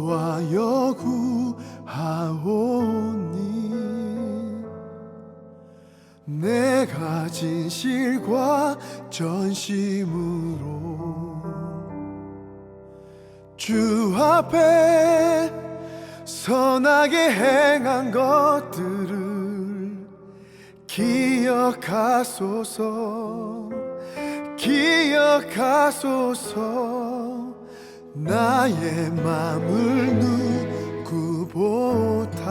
여호와여 구하오니 내가 진실과 전심으로 주 앞에 선하게 행한 것들을 기억하소서. 나의 맘을 누구보다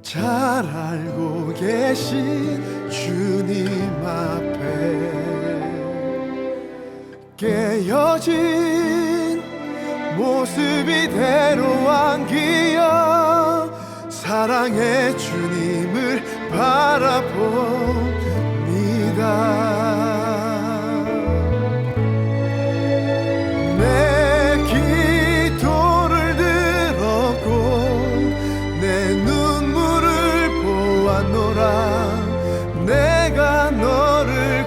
잘 알고 계신 주님 앞에 깨어진 모습 이대로 안기어 사랑의 주님을 바라봅니다. 내 기도를 들었고 내 눈물을 보았노라. 내가 너를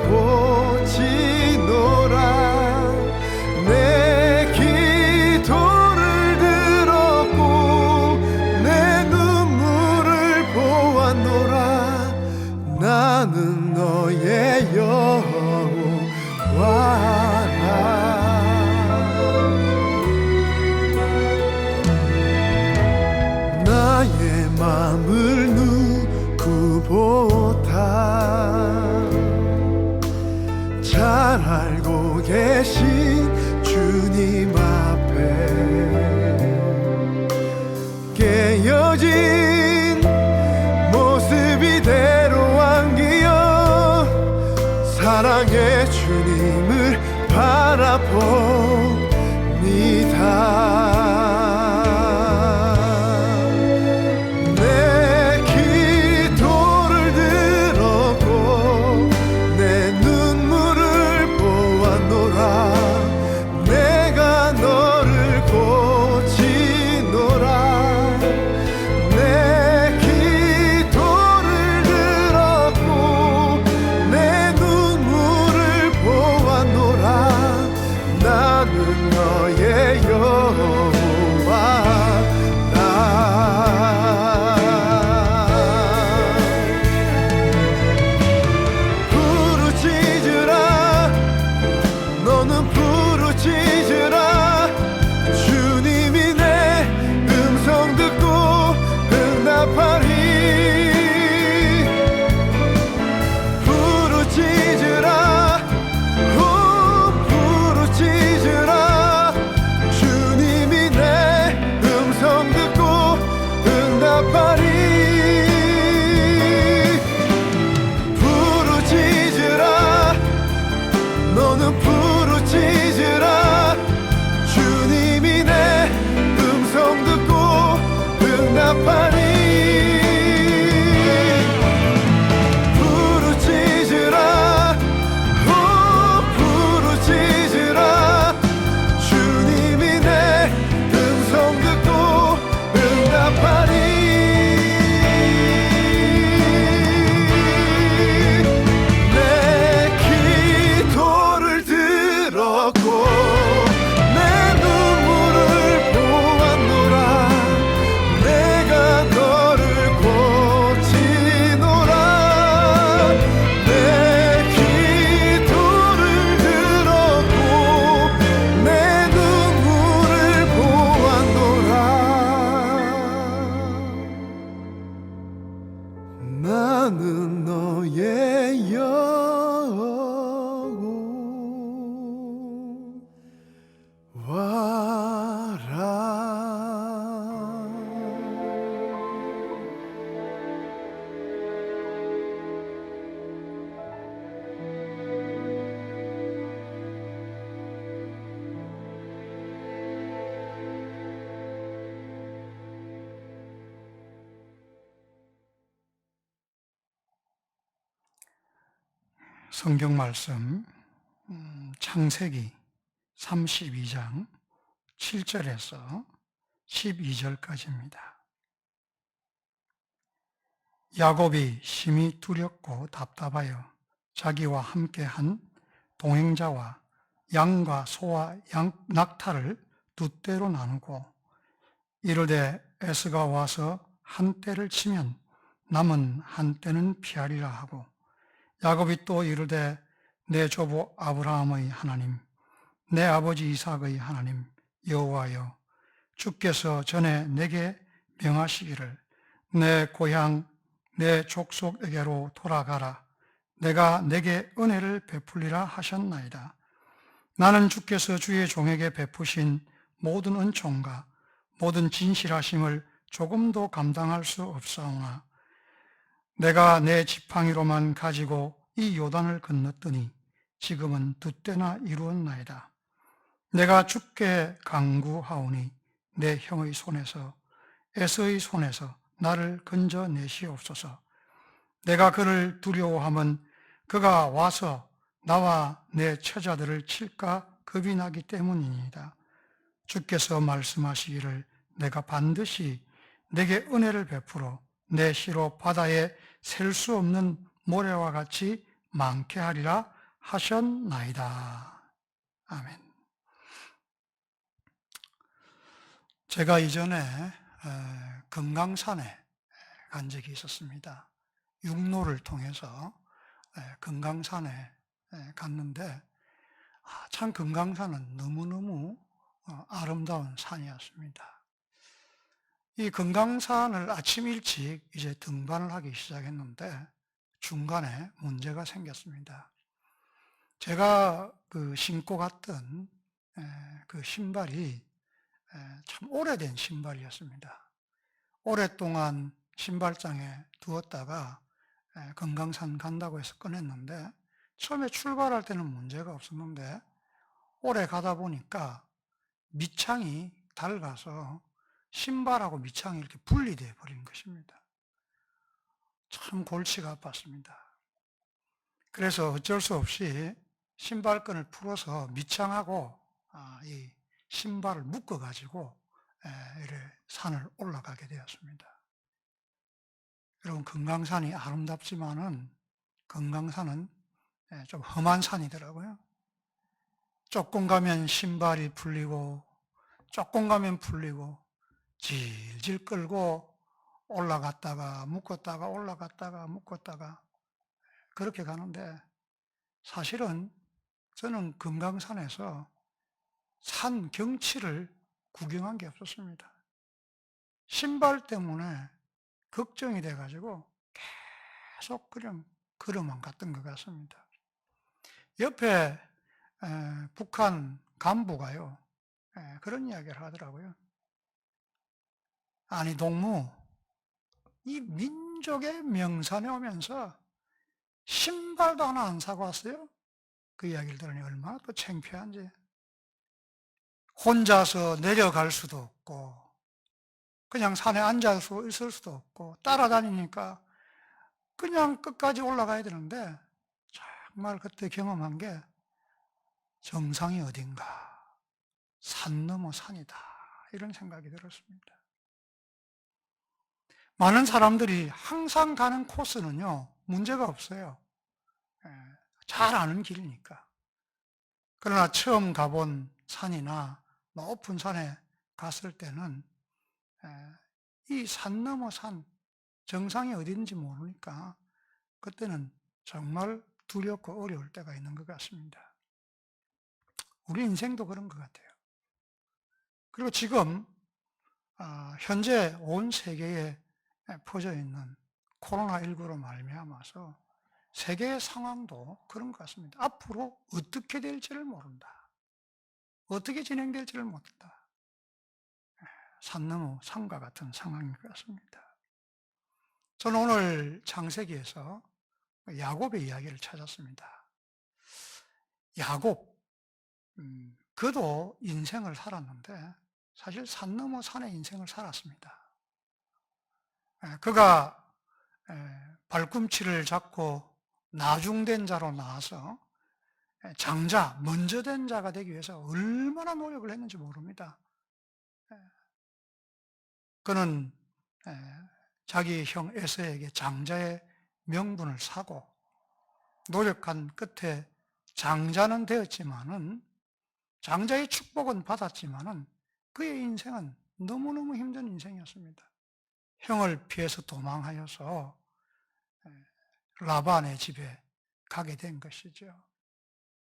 고치노라. 내 기도를 들었고 내 눈물을 보았노라. 나는 너의 여호와라. 나의 맘을 누구보다 잘 알고 계신 주님 앞에 깨어진 모습 이대로 안기어 사랑의 주님을 바라봅니다. 나는 너의 여호와라. 성경 말씀 창세기 32장 7절에서 12절까지입니다. 야곱이 심히 두렵고 답답하여 자기와 함께한 동행자와 양과 소와 낙타를 두 때로 나누고 이르되 에스가 와서 한 때를 치면 남은 한 때는 피하리라 하고 야곱이 또 이르되 내 조부 아브라함의 하나님 내 아버지 이삭의 하나님 여호와여 주께서 전에 내게 명하시기를 내 고향 내 족속에게로 돌아가라 내가 내게 은혜를 베풀리라 하셨나이다. 나는 주께서 주의 종에게 베푸신 모든 은총과 모든 진실하심을 조금도 감당할 수 없사오나 내가 내 지팡이로만 가지고 이 요단을 건넜더니 지금은 두 때나 이루었나이다. 내가 주께 간구하오니 내 형의 손에서 에서의 손에서 나를 건져내시옵소서. 내가 그를 두려워함은 그가 와서 나와 내 처자들을 칠까 겁이 나기 때문이니이다. 주께서 말씀하시기를 내가 반드시 내게 은혜를 베풀어 내 시로 바다에 셀 수 없는 모래와 같이 많게 하리라 하셨나이다. 아멘. 제가 이전에 금강산에 간 적이 있었습니다. 육로를 통해서 금강산에 갔는데 참 금강산은 너무너무 아름다운 산이었습니다. 이 금강산을 아침 일찍 이제 등반을 하기 시작했는데 중간에 문제가 생겼습니다. 제가 신고 갔던 그 신발이 참 오래된 신발이었습니다. 오랫동안 신발장에 두었다가 금강산 간다고 해서 꺼냈는데 처음에 출발할 때는 문제가 없었는데 오래 가다 보니까 밑창이 닳아서 신발하고 밑창이 이렇게 분리되어 버린 것입니다. 참 골치가 아팠습니다. 그래서 어쩔 수 없이 신발끈을 풀어서 밑창하고 이 신발을 묶어가지고 이렇게 산을 올라가게 되었습니다. 여러분 금강산이 아름답지만은 금강산은 좀 험한 산이더라고요. 조금 가면 신발이 풀리고 조금 가면 풀리고 질질 끌고 올라갔다가 묶었다가 올라갔다가 묶었다가 그렇게 가는데 사실은 저는 금강산에서 산 경치를 구경한 게 없었습니다. 신발 때문에 걱정이 돼가지고 계속 그냥 걸어만 갔던 것 같습니다. 옆에 북한 간부가요 그런 이야기를 하더라고요. 아니 동무, 이 민족의 명산에 오면서 신발도 하나 안 사고 왔어요? 그 이야기를 들으니 얼마나 또 창피한지. 혼자서 내려갈 수도 없고 그냥 산에 앉아서 있을 수도 없고 따라다니니까 그냥 끝까지 올라가야 되는데 정말 그때 경험한 게 정상이 어딘가, 산 넘어 산이다 이런 생각이 들었습니다. 많은 사람들이 항상 가는 코스는요 문제가 없어요. 잘 아는 길이니까. 그러나 처음 가본 산이나 높은 산에 갔을 때는 이 산 넘어 산, 정상이 어딘지 모르니까 그때는 정말 두렵고 어려울 때가 있는 것 같습니다. 우리 인생도 그런 것 같아요. 그리고 지금 현재 온 세계에 퍼져 있는 코로나19로 말미암아서 세계의 상황도 그런 것 같습니다. 앞으로 어떻게 될지를 모른다. 어떻게 진행될지를 모른다. 산 넘어 산과 같은 상황인 것 같습니다. 저는 오늘 창세기에서 야곱의 이야기를 찾았습니다. 야곱, 그도 인생을 살았는데 사실 산 넘어 산의 인생을 살았습니다. 그가 발꿈치를 잡고 나중된 자로 나와서 장자, 먼저 된 자가 되기 위해서 얼마나 노력을 했는지 모릅니다. 그는 자기 형 에서에게 장자의 명분을 사고 노력한 끝에 장자는 되었지만은 장자의 축복은 받았지만은 그의 인생은 너무너무 힘든 인생이었습니다. 형을 피해서 도망하여서 라반의 집에 가게 된 것이죠.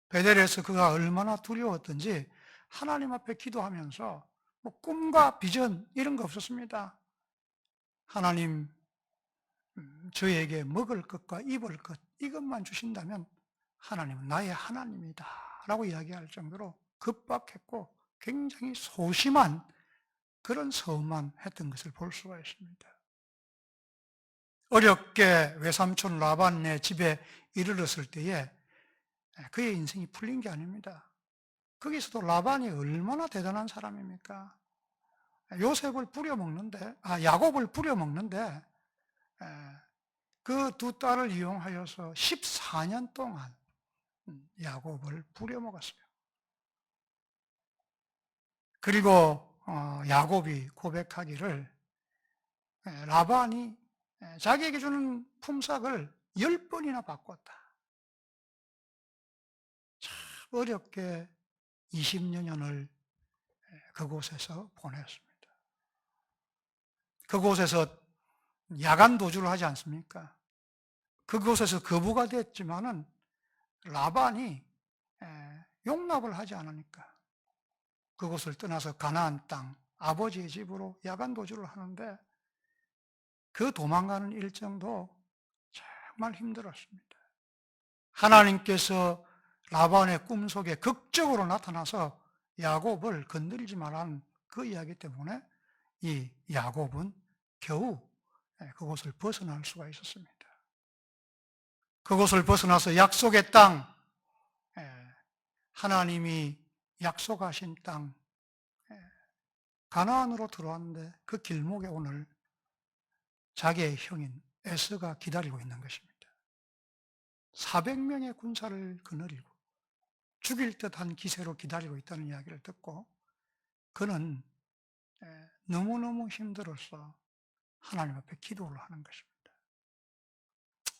베델에서 그가 얼마나 두려웠던지 하나님 앞에 기도하면서 뭐 꿈과 비전 이런 거 없었습니다. 하나님, 저에게 먹을 것과 입을 것 이것만 주신다면 하나님은 나의 하나님이다 라고 이야기할 정도로 급박했고 굉장히 소심한 그런 서원만 했던 것을 볼 수가 있습니다. 어렵게 외삼촌 라반의 집에 이르렀을 때에 그의 인생이 풀린 게 아닙니다. 거기서도 라반이 얼마나 대단한 사람입니까? 요셉을 부려먹는데, 야곱을 부려먹는데, 그 두 딸을 이용하여서 14년 동안 야곱을 부려먹었어요. 그리고 야곱이 고백하기를 라반이 자기에게 주는 품삯을 10번이나 바꿨다. 참 어렵게 20여 년을 그곳에서 보냈습니다. 그곳에서 야간 도주를 하지 않습니까? 그곳에서 거부가 됐지만은 라반이 용납을 하지 않으니까 그곳을 떠나서 가나안 땅 아버지의 집으로 야간 도주를 하는데 그 도망가는 일정도 정말 힘들었습니다. 하나님께서 라반의 꿈속에 극적으로 나타나서 야곱을 건드리지 말라는 그 이야기 때문에 이 야곱은 겨우 그곳을 벗어날 수가 있었습니다. 그곳을 벗어나서 약속의 땅, 하나님이 약속하신 땅 가나안으로 들어왔는데 그 길목에 오늘 자기의 형인 에서가 기다리고 있는 것입니다. 400명의 군사를 거느리고 죽일 듯한 기세로 기다리고 있다는 이야기를 듣고 그는 너무너무 힘들어서 하나님 앞에 기도를 하는 것입니다.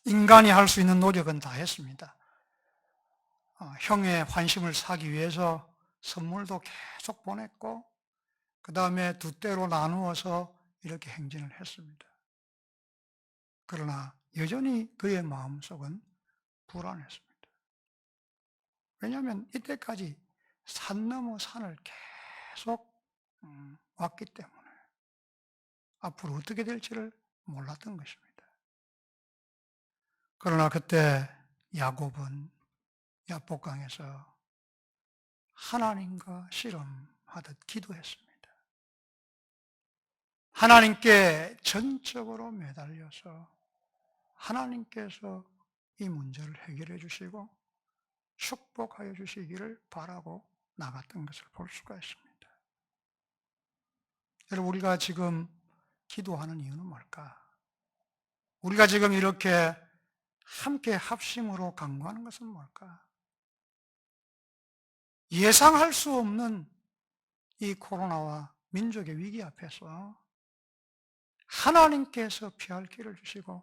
인간이 할 수 있는 노력은 다 했습니다. 형의 환심을 사기 위해서 선물도 계속 보냈고 그 다음에 두 때로 나누어서 이렇게 행진을 했습니다. 그러나 여전히 그의 마음속은 불안했습니다. 왜냐하면 이때까지 산 넘어 산을 계속 왔기 때문에 앞으로 어떻게 될지를 몰랐던 것입니다. 그러나 그때 야곱은 야복강에서 하나님과 씨름하듯 기도했습니다. 하나님께 전적으로 매달려서 하나님께서 이 문제를 해결해 주시고 축복하여 주시기를 바라고 나갔던 것을 볼 수가 있습니다. 여러분, 우리가 지금 기도하는 이유는 뭘까? 우리가 지금 이렇게 함께 합심으로 간구하는 것은 뭘까? 예상할 수 없는 이 코로나와 민족의 위기 앞에서 하나님께서 피할 길을 주시고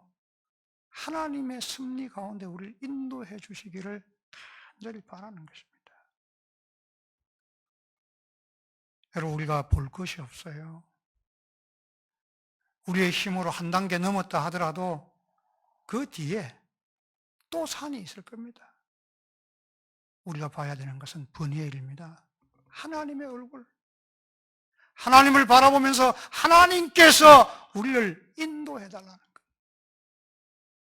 하나님의 섭리 가운데 우리를 인도해 주시기를 간절히 바라는 것입니다. 여러분, 우리가 볼 것이 없어요. 우리의 힘으로 한 단계 넘었다 하더라도 그 뒤에 또 산이 있을 겁니다. 우리가 봐야 되는 것은 번뇌의 일입니다. 하나님의 얼굴, 하나님을 바라보면서 하나님께서 우리를 인도해 달라는 것,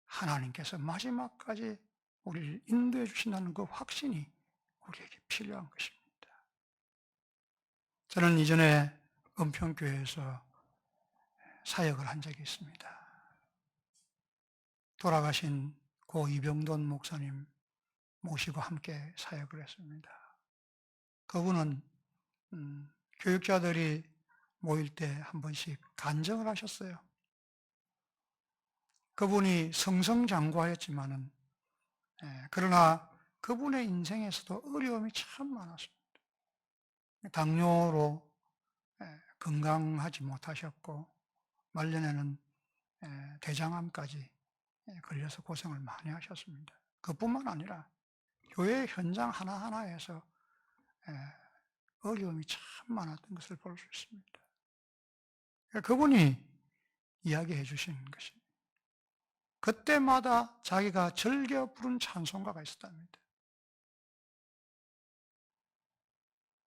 하나님께서 마지막까지 우리를 인도해 주신다는 그 확신이 우리에게 필요한 것입니다. 저는 이전에 은평교회에서 사역을 한 적이 있습니다. 돌아가신 고 이병돈 목사님 모시고 함께 사역을 했습니다. 그분은 교육자들이 모일 때 한 번씩 간증을 하셨어요. 그분이 승승장구하였지만은 그러나 그분의 인생에서도 어려움이 참 많았습니다. 당뇨로 건강하지 못하셨고 말년에는 대장암까지 걸려서 고생을 많이 하셨습니다. 그뿐만 아니라 교회 현장 하나하나에서 어려움이 참 많았던 것을 볼 수 있습니다. 그분이 이야기해 주시는 것입니다. 그때마다 자기가 즐겨 부른 찬송가가 있었답니다.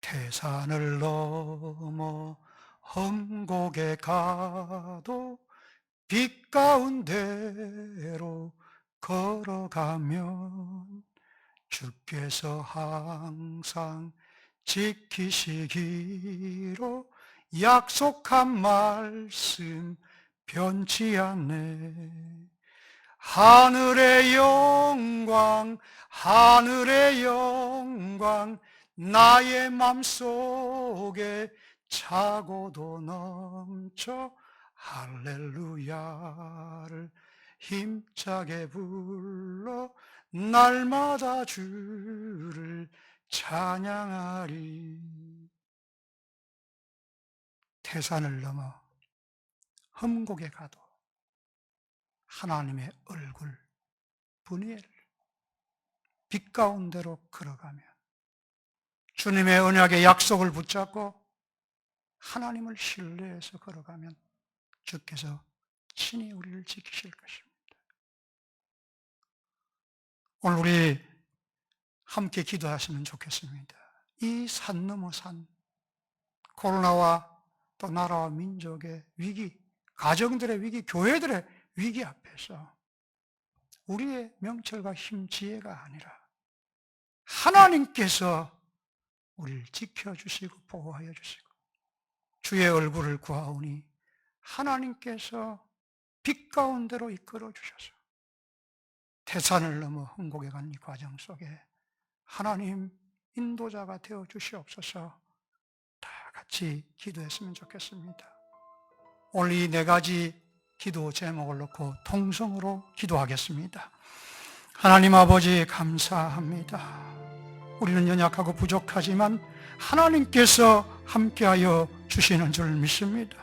태산을 넘어 험곡에 가도 빛 가운데로 걸어가면 주께서 항상 지키시기로 약속한 말씀 변치 않네. 하늘의 영광, 하늘의 영광, 나의 맘속에 차고도 넘쳐 할렐루야를 힘차게 불러 날마다 주를 찬양하리. 태산을 넘어 험곡에 가도 하나님의 얼굴, 분이엘, 빛 가운데로 걸어가면 주님의 언약의 약속을 붙잡고 하나님을 신뢰해서 걸어가면 주께서 친히 우리를 지키실 것입니다. 오늘 우리 함께 기도하시면 좋겠습니다. 이 산 넘어 산, 코로나와 또 나라와 민족의 위기, 가정들의 위기, 교회들의 위기 앞에서 우리의 명철과 힘, 지혜가 아니라 하나님께서 우리를 지켜주시고 보호하여 주시고 주의 얼굴을 구하오니 하나님께서 빛 가운데로 이끌어 주셔서 태산을 넘어 험곡에 간 이 과정 속에 하나님 인도자가 되어 주시옵소서. 다 같이 기도했으면 좋겠습니다. 오늘 이 네 가지 기도 제목을 놓고 통성으로 기도하겠습니다. 하나님 아버지 감사합니다. 우리는 연약하고 부족하지만 하나님께서 함께하여 주시는 줄 믿습니다.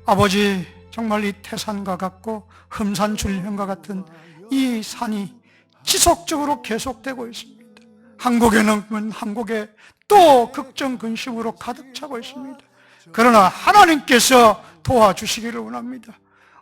아버지, 정말 이 태산과 같고 흠산출현과 같은 이 산이 지속적으로 계속되고 있습니다. 한국에는 한국에 또 걱정 근심으로 가득 차고 있습니다. 그러나 하나님께서 도와주시기를 원합니다.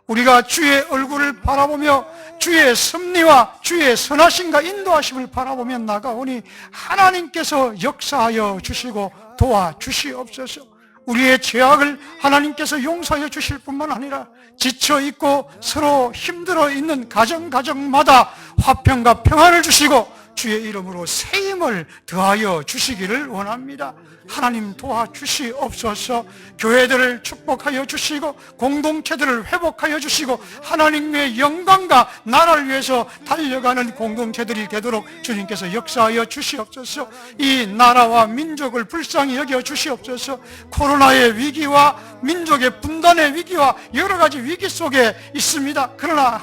우리가 주의 얼굴을 바라보며 주의 섭리와 주의 선하심과 인도하심을 바라보며 나가오니 하나님께서 역사하여 주시고 도와주시옵소서. 우리의 죄악을 하나님께서 용서해 주실 뿐만 아니라 지쳐있고 서로 힘들어 있는 가정마다 화평과 평안을 주시고 주의 이름으로 새 힘을 더하여 주시기를 원합니다. 하나님 도와주시옵소서. 교회들을 축복하여 주시고 공동체들을 회복하여 주시고 하나님의 영광과 나라를 위해서 달려가는 공동체들이 되도록 주님께서 역사하여 주시옵소서. 이 나라와 민족을 불쌍히 여겨 주시옵소서. 코로나의 위기와 민족의 분단의 위기와 여러 가지 위기 속에 있습니다. 그러나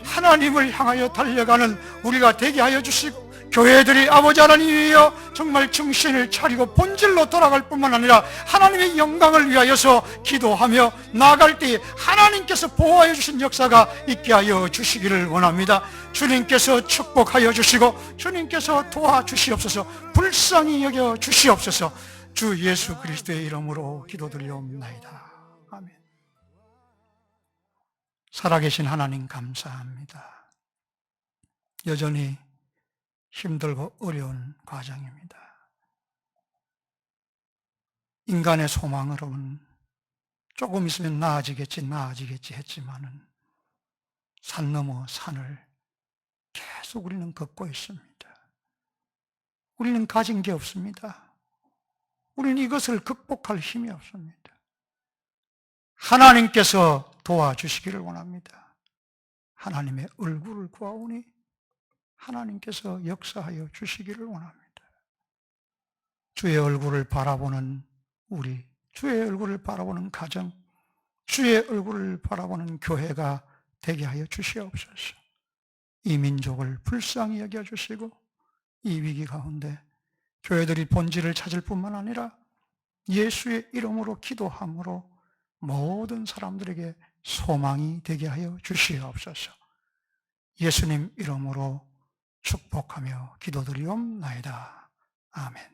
하나님을 향하여 달려가는 우리가 되게 하여 주시고 교회들이 아버지 하나님 위하여 정말 정신을 차리고 본질로 돌아갈 뿐만 아니라 하나님의 영광을 위하여서 기도하며 나아갈 때에 하나님께서 보호하여 주신 역사가 있게 하여 주시기를 원합니다. 주님께서 축복하여 주시고 주님께서 도와주시옵소서. 불쌍히 여겨 주시옵소서. 주 예수 그리스도의 이름으로 기도드리옵나이다. 아멘. 살아계신 하나님 감사합니다. 여전히 힘들고 어려운 과정입니다. 인간의 소망으로는 조금 있으면 나아지겠지 했지만은 산 넘어 산을 계속 우리는 걷고 있습니다. 우리는 가진 게 없습니다. 우리는 이것을 극복할 힘이 없습니다. 하나님께서 도와주시기를 원합니다. 하나님의 얼굴을 구하오니 하나님께서 역사하여 주시기를 원합니다. 주의 얼굴을 바라보는 우리, 주의 얼굴을 바라보는 가정, 주의 얼굴을 바라보는 교회가 되게 하여 주시옵소서. 이 민족을 불쌍히 여겨주시고 이 위기 가운데 교회들이 본질을 찾을 뿐만 아니라 예수의 이름으로 기도함으로 모든 사람들에게 소망이 되게 하여 주시옵소서. 예수님 이름으로 축복하며 기도드리옵나이다. 아멘.